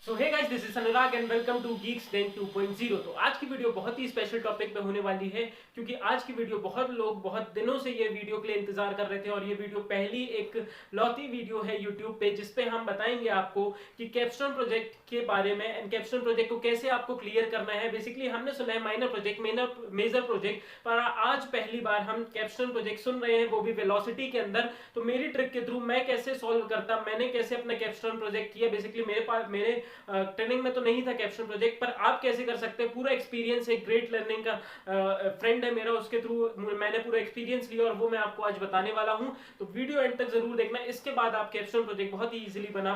So hey guys, this is Anurag and welcome to Geeks 10 2.0। तो आज की वीडियो बहुत ही स्पेशल टॉपिक पे होने वाली है, क्योंकि आज की वीडियो बहुत लोग बहुत दिनों से ये वीडियो के लिए इंतजार कर रहे थे और ये वीडियो पहली एक लौती वीडियो है यूट्यूब पे जिसपे हम बताएंगे आपको कि कैप्स्टोन प्रोजेक्ट के बारे में एंड कैप्स्टोन प्रोजेक्ट को कैसे आपको क्लियर करना है। बेसिकली हमने सुना है माइनर प्रोजेक्ट, मेजर प्रोजेक्ट, पर आज पहली बार हम कैप्स्टोन प्रोजेक्ट सुन रहे हैं, वो भी वेलोसिटी के अंदर। तो मेरी ट्रिक के थ्रू मैं कैसे सॉल्व करता, मैंने कैसे अपना कैप्स्टोन प्रोजेक्ट किया। बेसिकली मेरे पास मेरे ट्रेनिंग में तो नहीं था कैप्स्टोन प्रोजेक्ट, पर आप कैसे कर सकते हैं। पूरा एक्सपीरियंस है, ग्रेट लर्निंग का फ्रेंड है मेरा, उसके थ्रू मैंने पूरा एक्सपीरियंस लिया और वो मैं आपको आज बताने वाला हूं। तो वीडियो एंड तक जरूर देखना, इसके बाद आप कैप्स्टोन प्रोजेक्ट बहुत ही इजीली बता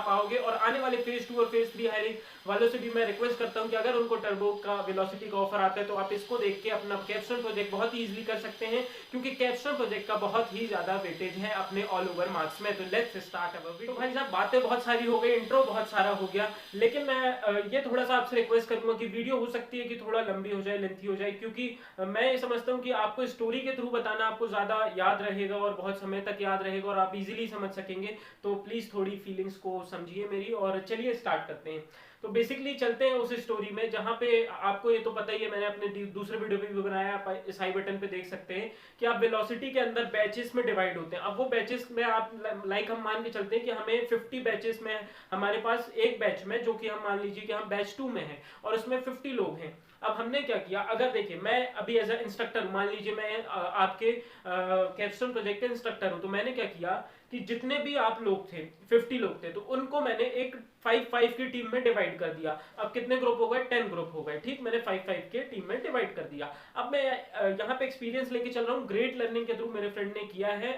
पाओगे। और आने वाले फेज 2 और फेज 3 हायरिंग वालों से भी मैं रिक्वेस्ट करता हूं कि अगर उनको टर्बो का वेलोसिटी का ऑफर आता है तो आप इसको देख के अपना कैप्स्टोन प्रोजेक्ट बहुत ही इजीली कर सकते हैं, क्योंकि कैप्स्टोन प्रोजेक्ट का बहुत ही ज्यादा वेटेज है अपने ऑल ओवर मार्क्स में। तो लेट्स स्टार्ट अवर वीडियो। तो भाई साहब, बातें बहुत सारी हो गई, इंट्रो बहुत सारा हो गया, लेकिन मैं ये थोड़ा सा आपसे रिक्वेस्ट करूंगा कि वीडियो हो सकती है कि थोड़ा लंबी हो जाए, लेंथी हो जाए, क्योंकि मैं ये समझता हूं कि आपको स्टोरी के थ्रू बताना आपको ज्यादा याद रहेगा और बहुत समय तक याद रहेगा और आप इजीली समझ सकेंगे। तो प्लीज थोड़ी फीलिंग्स को समझिए मेरी, और चलिए स्टार्ट करते हैं। तो बेसिकली चलते हैं उस स्टोरी में जहां पे आपको ये तो पता ही है, मैंने अपने दूसरे वीडियो पे भी बनाया, आप इस आई बटन पे देख सकते हैं कि आप वेलोसिटी के अंदर बैचेस में डिवाइड होते हैं। अब वो बैचेस में आप लाइक हम मान के चलते हैं कि हमें 50 बैचेस में, हमारे पास एक बैच में, जो कि हम मान लीजिए कि हम बैच 2 में हैं और उसमें 50 लोग हैं। अब हमने क्या किया, अगर देखिए मैं अभी एज ए इंस्ट्रक्टर, मान लीजिए मैं आपके कैप्स्टोन प्रोजेक्ट के इंस्ट्रक्टर हूं, तो मैंने क्या किया कि जितने भी आप लोग थे, 50 लोग थे, तो उनको मैंने एक 5-5 की टीम में डिवाइड कर दिया। अब कितने ग्रुप हो गए? 10 ग्रुप हो गए। ठीक, मैंने 5-5 के टीम में डिवाइड कर दिया। अब मैं यहाँ पे एक्सपीरियंस लेके चल रहा हूँ, ग्रेट लर्निंग के थ्रू मेरे फ्रेंड ने किया है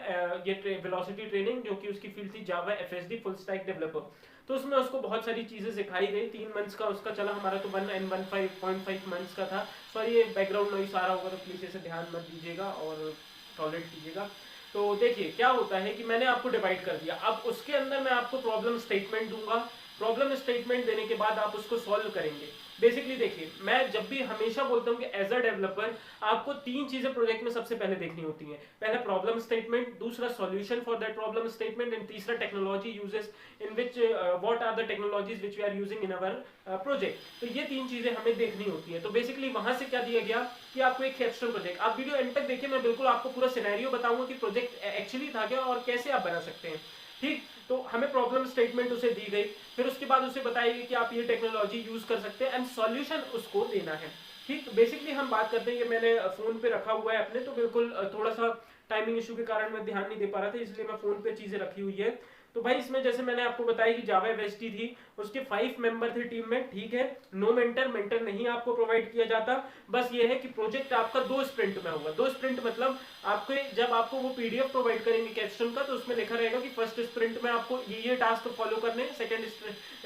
ये वेलोसिटी ट्रेनिंग, जो कि उसकी फील्ड थी जावा एफएसडी फुल स्टैक डेवलपर। तो उसमें उसको बहुत सारी चीजें सिखाई गई। 3 मंथ्स का उसका चला, हमारा तो 1 and 1.5 मंथ्स का था। सॉरी, ये बैकग्राउंड नॉइस आ रहा होगा तो प्लीज इसे ध्यान मत दीजिएगा और टॉलरेट कीजिएगा। तो देखिए क्या होता है कि मैंने आपको डिवाइड कर दिया। अब उसके अंदर मैं आपको प्रॉब्लम स्टेटमेंट दूंगा। प्रॉब्लम स्टेटमेंट देने के बाद आप उसको सॉल्व करेंगे। बेसिकली देखिए, मैं जब भी हमेशा बोलता हूं कि एज अ डेवलपर आपको 3 चीजें प्रोजेक्ट में सबसे पहले देखनी होती हैं। पहला प्रॉब्लम स्टेटमेंट, दूसरा solution for that problem statement, and तीसरा technology uses in which what are the technologies which we are using in our project. तो ये 3 चीजें हमें देखनी होती है। तो बेसिकली वहां से क्या दिया गया कि आपको एक कैप्स्टोन प्रोजेक्ट, आप वीडियो एंड तक देखिए, मैं बिल्कुल आपको पूरा सिनेरियो बताऊंगा कि प्रोजेक्ट एक्चुअली था क्या और कैसे आप बना सकते हैं। ठीक, तो हमें प्रॉब्लम स्टेटमेंट उसे दी गई, फिर उसके बाद उसे बताया गया कि आप ये टेक्नोलॉजी यूज कर सकते हैं एंड सॉल्यूशन उसको देना है। ठीक, बेसिकली हम बात करते हैं कि मैंने फोन पे रखा हुआ है अपने, तो बिल्कुल थोड़ा सा टाइमिंग इशू के कारण मैं ध्यान नहीं दे पा रहा था, इसलिए मैं फोन पे चीजें रखी हुई है। तो भाई इसमें जैसे मैंने आपको बताया कि जावा वेस्टी थी, उसके 5 मेंबर थे टीम में। ठीक है, नो मेंटर, मेंटर नहीं आपको प्रोवाइड किया जाता। बस ये है कि प्रोजेक्ट आपका 2 स्प्रिंट में होगा। 2 स्प्रिंट मतलब आपको जब आपको वो पीडीएफ प्रोवाइड करेंगे कैप्स्टोन का, तो उसमें लिखा रहेगा कि फर्स्ट स्प्रिंट में आपको ये टास्क फॉलो करने, सेकंड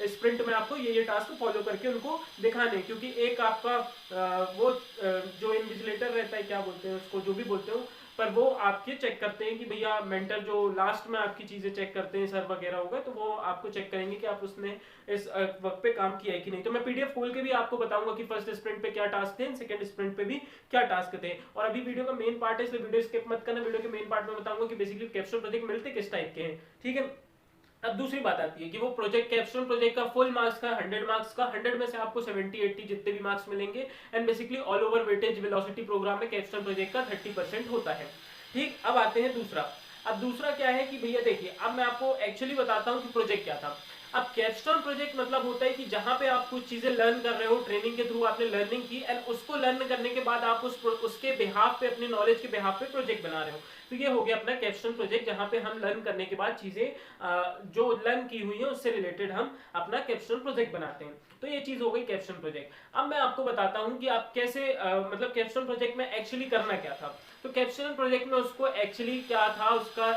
स्प्रिंट में आपको ये टास्क फॉलो करके उनको दिखाने। क्योंकि एक आपका जो इन्विजिलेटर रहता है, क्या बोलते हैं उसको, जो भी बोलते हो, पर वो आपके चेक करते हैं कि भैया मेंटर जो लास्ट में आपकी चीजें चेक करते हैं, सर वगैरह होगा, तो वो आपको चेक करेंगे कि आप उसने इस वक्त पे काम किया है कि नहीं। तो मैं पीडीएफ खोल के भी आपको बताऊंगा कि फर्स्ट स्प्रिंट पे क्या टास्क थे, सेकंड स्प्रिंट पे भी क्या टास्क थे। और अभी वीडियो का मेन पार्ट है, इसलिए वीडियो स्किप मत करना। वीडियो के मेन पार्ट में बताऊंगा कि बेसिकली कैप्स्टोन प्रोजेक्ट मिलते किस टाइप के हैं। ठीक है, अब दूसरी बात आती है कि वो प्रोजेक्ट, कैप्स्टोन प्रोजेक्ट का फुल मार्क्स का 100 मार्क्स का, 100 में से आपको 70-80 जितने भी मार्क्स मिलेंगे। And basically all over weightage velocity program में कैप्स्टोन प्रोजेक्ट का 30% होता है। ठीक, अब आते हैं दूसरा। अब दूसरा क्या है कि भैया देखिए, अब मैं आपको एक्चुअली बताता हूं कि प्रोजेक्ट क्या था। अब कैप्स्टोन प्रोजेक्ट मतलब होता है कि जहां पे आप कुछ चीजें लर्न कर रहे हो, ट्रेनिंग के थ्रू आपने लर्निंग की एंड उसको लर्न करने के बाद आप उसके बिहाफ पे, अपनी नॉलेज के बिहाफ पे प्रोजेक्ट बना रहे हो। तो ये हो गया अपना कैप्स्टोन प्रोजेक्ट, जहां पे हम लर्न करने के बाद चीजें जो लर्न की हुई है उससे रिलेटेड हम अपना कैप्स्टोन प्रोजेक्ट बनाते हैं। तो ये चीज हो गई कैप्स्टोन प्रोजेक्ट। अब मैं आपको बताता हूं कि आप कैसे मतलब कैप्स्टोन प्रोजेक्ट में एक्चुअली करना क्या था। तो कैप्स्टोन प्रोजेक्ट में उसको एक्चुअली क्या था, उसका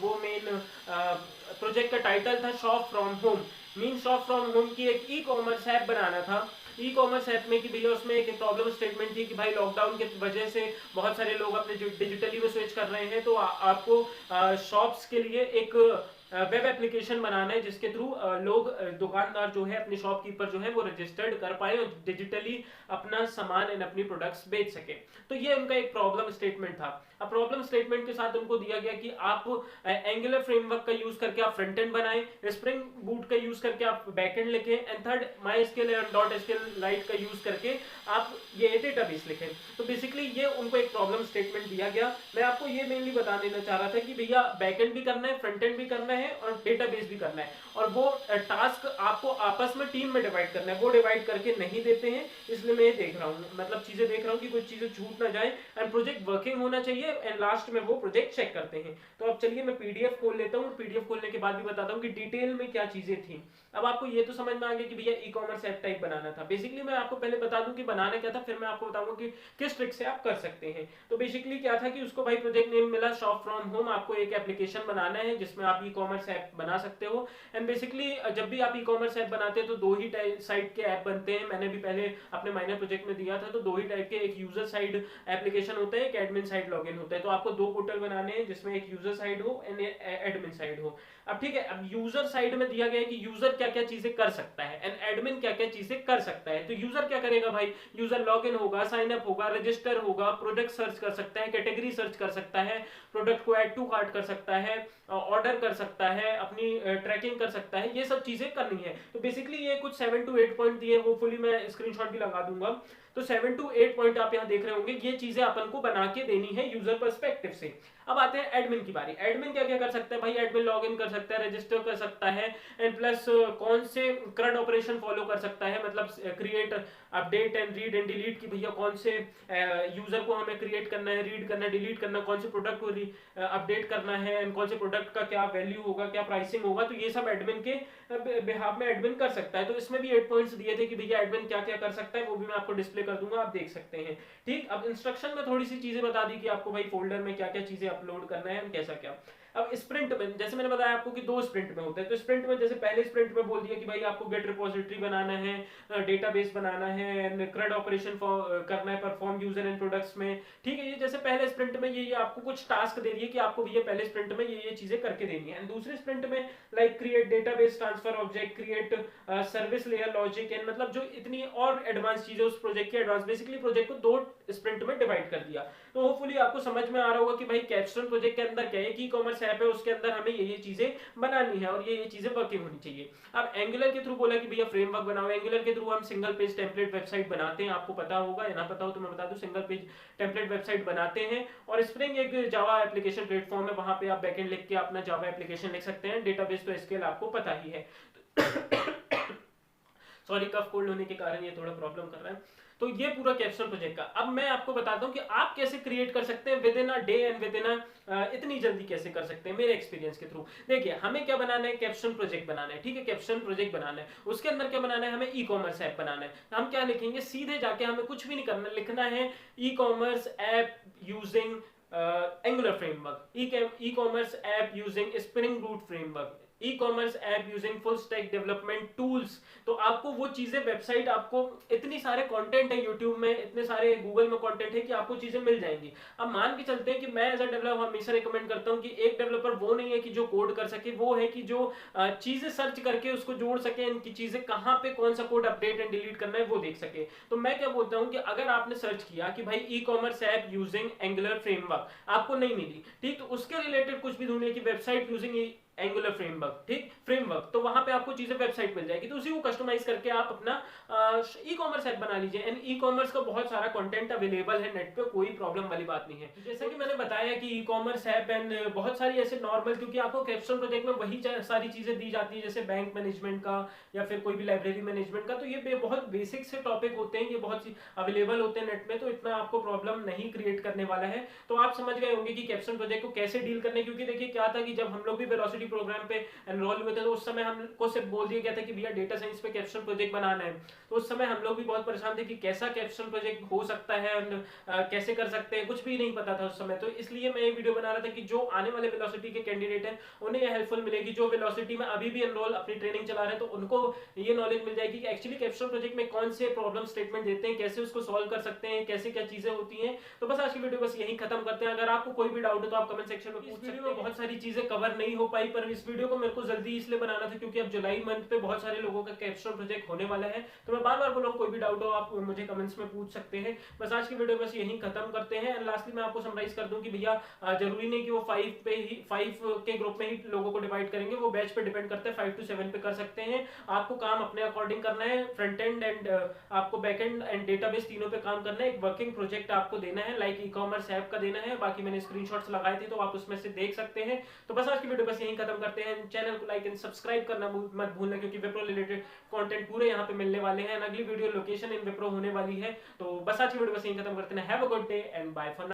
वो मेन प्रोजेक्ट का टाइटल था shop from home. Mean shop from home की एक ई कॉमर्स ऐप बनाना था। ई कॉमर्स ऐप में कि भैया उसमें एक प्रॉब्लम स्टेटमेंट थी कि भाई लॉकडाउन की वजह से बहुत सारे लोग अपने डिजिटली में स्विच कर रहे हैं, तो आपको शॉप्स के लिए एक वेब एप्लीकेशन बनाना है जिसके थ्रू लोग दुकानदार जो है अपने शॉपकीपर जो है वो रजिस्टर्ड कर पाए और डिजिटली अपना सामान एंड अपनी प्रोडक्ट्स बेच सके। तो ये उनका एक प्रॉब्लम स्टेटमेंट था। अब प्रॉब्लम स्टेटमेंट के साथ उनको दिया गया कि आप एंगुलर फ्रेमवर्क का यूज करके आप फ्रंट एंड बनाएं, स्प्रिंग बूट का यूज करके आप बैक एंड लिखें, एंड थर्ड माइस्क्ल और डॉट एसक्यूएल लाइट का यूज करके आप ये डेटाबेस लिखें। तो बेसिकली ये उनको एक प्रॉब्लम स्टेटमेंट दिया गया। मैं आपको ये मेनली बता देना चाह रहा था कि भैया बैक एंड भी करना है, फ्रंट एंड भी करना है और डेटाबेस भी करना है, और वो टास्क आपको आपस में टीम में डिवाइड करना है। वो डिवाइड करके नहीं देते हैं, इसलिए मैं देख रहा हूँ, मतलब चीजें देख रहा हूँ कि कुछ चीजें छूट ना जाए एंड प्रोजेक्ट वर्किंग होना चाहिए, एंड लास्ट में वो प्रोजेक्ट चेक करते हैं। तो अब चलिए मैं पीडीएफ खोल लेता हूँ, पीडीएफ खोलने के बाद भी बताता हूँ कि डिटेल में क्या चीजें थी। अब आपको ये तो समझ में आ गया कि भैया ई कॉमर्स ऐप टाइप बनाना था। बेसिकली मैं आपको पहले बता दूं कि बनाना क्या था, फिर मैं आपको बताऊंगा कि किस ट्रिक से आप कर सकते हैं। तो बेसिकली क्या था कि उसको भाई प्रोजेक्ट नेम मिला शॉप फ्रॉम होम। आपको एक एप्लीकेशन बनाना है जिसमें आप ई कॉमर्स ऐप बना सकते हो। एंड बेसिकली जब भी आप ई कॉमर्स ऐप बनाते हैं तो दो ही साइड के ऐप बनते हैं। मैंने भी पहले अपने माइनर प्रोजेक्ट में दिया था, तो दो ही टाइप के, एक यूजर साइड एप्लीकेशन होता है, एक एडमिन साइड लॉगिन होता है। तो आपको दो पोर्टल बनाने हैं जिसमें एक यूजर साइड हो एंड एडमिन साइड हो। अब ठीक है, अब यूजर साइड में दिया गया है कि यूजर क्या क्या चीजें कर सकता है एंड एडमिन क्या क्या चीजें कर सकता है। तो यूजर क्या करेगा भाई, यूजर लॉगिन होगा, साइन अप होगा, रजिस्टर होगा, प्रोडक्ट सर्च कर सकता है, कैटेगरी सर्च कर सकता है, प्रोडक्ट को ऐड टू कार्ट कर सकता है, ऑर्डर कर सकता है, अपनी ट्रैकिंग कर सकता है, ये सब चीजें करनी है। तो बेसिकली ये कुछ 7 to 8 पॉइंट दिए, होपफुली मैं स्क्रीनशॉट भी लगा दूंगा। तो 7 to 8 पॉइंट आप यहाँ देख रहे होंगे, ये चीजें अपन को बना के देनी है यूजर पर्सपेक्टिव से। अब आते हैं एडमिन की बारी। एडमिन क्या क्या कर सकता है भाई, एडमिन लॉगिन कर सकता है, रजिस्टर कर सकता है, एंड प्लस कौन से करंट ऑपरेशन फॉलो कर सकता है, मतलब create, update and read and delete की भैया कौन से यूजर को हमें क्रिएट करना है, रीड करना है, डिलीट करना, कौन से प्रोडक्ट को अपडेट करना है, एंड कौन से प्रोडक्ट का क्या वैल्यू होगा, क्या प्राइसिंग होगा। तो ये सब एडमिन के बिहाफ में एडमिन कर सकता है। तो इसमें भी 8 पॉइंट्स दिए थे कि भैया एडमिन क्या क्या कर सकता है, वो भी मैं आपको डिस्प्ले कर दूंगा, आप देख सकते हैं। ठीक, अब इंस्ट्रक्शन में थोड़ी सी चीजें बता दी कि आपको भाई फोल्डर में क्या क्या चीजें अपलोड करना है, कैसा क्या। अब स्प्रिंट में जैसे मैंने बताया आपको कि 2 स्प्रिंट में होता है। तो स्प्रिंट में जैसे पहले स्प्रिंट में बोल दिया कि भाई आपको गेट रिपोजिटरी बनाना है, डेटाबेस बनाना है, क्रेड ऑपरेशन करना है, परफॉर्म यूजर एंड प्रोडक्ट्स में। ठीक है, ये जैसे पहले स्प्रिंट में ये आपको कुछ टास्क दे दिए कि आपको ये पहले स्प्रिंट में ये चीजें करके देनी है। एंड दूसरे स्प्रिंट में like create database transfer object, create service layer logic, and मतलब जो इतनी और एडवांस चीजें उस प्रोजेक्ट की एडवांस, बेसिकली प्रोजेक्ट को 2 स्प्रिंट में डिवाइड कर दिया। तो होपफुली आपको समझ में आ रहा होगा कि भाई कैप्स्टोन प्रोजेक्ट के अंदर क्या है, ई कॉमर्स ऐप है, उसके अंदर हमें ये चीजें बनानी है और ये चीजें वर्किंग होनी चाहिए। अब एंगुलर के थ्रू बोला कि भैया फ्रेमवर्क बनाओ। एंगुलर के थ्रू हम सिंगल पेज टेम्पलेट वेबसाइट बनाते हैं, आपको पता होगा या ना पता हो तो मैं बता दूं, सिंगल पेज टेम्पलेट वेबसाइट बनाते हैं। और स्प्रिंग एक जावा एप्लीकेशन प्लेटफॉर्म है, वहां पे आप बैकएंड लिख के अपना जावा एप्लीकेशन लिख सकते हैं। डेटाबेस तो एसक्यूएल आपको पता ही है। सॉरी, कफ कोल्ड होने के कारण ये थोड़ा प्रॉब्लम कर रहा है। तो ये पूरा कैप्स्टोन प्रोजेक्ट का। अब मैं आपको बताता हूं कि आप कैसे क्रिएट कर सकते हैं with in a day and with in इतनी जल्दी कैसे कर सकते हैं मेरे एक्सपीरियंस के थ्रू। देखिए, हमें क्या बनाना है, कैप्स्टोन प्रोजेक्ट बनाना है। ठीक है, कैप्स्टोन प्रोजेक्ट बनाना है, उसके अंदर क्या बनाना है, हमें ई कॉमर्स ऐप बनाना है। हम क्या लिखेंगे, सीधे जाके हमें कुछ भी नहीं करना, लिखना है e commerce app using angular framework, e commerce app using spring boot framework, e commerce app using full stack development tools. तो आपको वो चीजें, वेबसाइट, आपको इतनी सारे कंटेंट है यूट्यूब में, इतने सारे गूगल में कंटेंट है कि आपको चीजें मिल जाएंगी। अब मान के चलते हैं कि मैं एज अ डेवलपर हमेशा रिकमेंड करता हूं कि एक डेवलपर वो नहीं है कि जो कोड कर सके, वो है कि जो चीजें सर्च करके उसको जोड़ सके, इनकी चीजें कहां पे कौन सा कोड अपडेट एंड डिलीट करना है वो देख सके। तो मैं क्या बोलता हूं कि अगर आपने सर्च किया कि भाई e commerce app using angular framework, आपको नहीं मिली, ठीक, तो उसके रिलेटेड कुछ भी ढूंढिए कि वेबसाइट यूजिंग एंगुलर फ्रेमवर्क, ठीक, फ्रेमवर्क, तो वहां पे आपको चीजें वेबसाइट मिल जाएगी। तो उसी को कस्टमाइज करके आप अपना ई कॉमर्स ऐप बना लीजिए। एंड ई कॉमर्स का बहुत सारा कंटेंट अवेलेबल है नेट पे, कोई प्रॉब्लम वाली बात नहीं है। जैसे कि मैंने बताया कि ई कॉमर्स ऐप एंड बहुत सारी ऐसे नॉर्मल, क्योंकि आपको कैप्स्टोन प्रोजेक्ट में वही सारी चीजें दी जाती है जैसे बैंक मैनेजमेंट का या फिर कोई भी लाइब्रेरी मैनेजमेंट का। तो ये बहुत बेसिक से टॉपिक होते हैं, ये बहुत अवेलेबल होते हैं नेट में, तो इतना आपको प्रॉब्लम नहीं क्रिएट करने वाला है। तो आप समझ गए होंगे कि कैप्स्टोन प्रोजेक्ट को कैसे डील करने। क्योंकि देखिए क्या था कि जब हम लोग भी वेलोसिटी प्रोग्राम पे एनरोल हुए थे तो उस समय हमको सिर्फ बोल दिया गया था कि भैया डेटा साइंस पे कैप्स्टोन प्रोजेक्ट बनाना है। तो उस समय हम लोग भी बहुत परेशान थे कि कैसा कैप्स्टोन प्रोजेक्ट हो सकता है और कैसे कर सकते हैं, कुछ भी नहीं पता था उस समय। तो इसलिए मैं ये वीडियो बना रहा था कि जो आने वाले वेलोसिटी के कैंडिडेट हैं उन्हें यह हेल्पफुल मिलेगी। जो वेलोसिटी में अभी भी एनरोल अपनी ट्रेनिंग चला रहे हैं तो उनको ये नॉलेज मिल जाएगी कि एक्चुअली कैप्स्टोन प्रोजेक्ट में कौन से प्रॉब्लम स्टेटमेंट देते हैं, कैसे उसको सॉल्व कर सकते हैं, कैसे क्या चीजें होती हैं। तो बस आज की वीडियो बस यही खत्म करते हैं। अगर आपको कोई भी डाउट है तो आप कमेंट सेक्शन में पूछ सकते हैं। बहुत सारी चीजें कवर नहीं हो पाई पर इस वीडियो को मेरे को जल्दी इसलिए बनाना था क्योंकि अब जुलाई मंथ पे बहुत सारे लोगों का कैप्स्टोन प्रोजेक्ट होने वाला है। तो मैं बार बार बोलूँ, कोई भी डाउट हो आप मुझे कमेंट्स में पूछ सकते हैं। बस आज की वीडियो बस यहीं खत्म करते हैं। लास्टली मैं आपको समराइज कर दूं कि भैया जरूरी नहीं कि वो 5 के ग्रुप में ही लोगों को डिवाइड करेंगे, वो बैच पे डिपेंड करता है। 5 to 7 पे कर सकते हैं। आपको काम अपने अकॉर्डिंग करना है। फ्रंट एंड एंड आपको बैक एंड एंड डेटाबेस तीनों पे काम करना है। एक वर्किंग प्रोजेक्ट आपको देना है, लाइक ई कॉमर्स ऐप का देना है। बाकी मैंने स्क्रीनशॉट्स लगाए थे तो आप उसमें से देख सकते हैं। तो बस आज की वीडियो बस यहीं खत्म करते हैं। चैनल को लाइक एंड सब्सक्राइब करना मत भूलना, क्योंकि विप्रो रिलेटेड कंटेंट पूरे यहाँ पे मिलने वाले हैं। अगली वीडियो लोकेशन इन विप्रो होने वाली है। तो बस आज की वीडियो बस यहीं खत्म करते हैं। Have a good day and bye for now.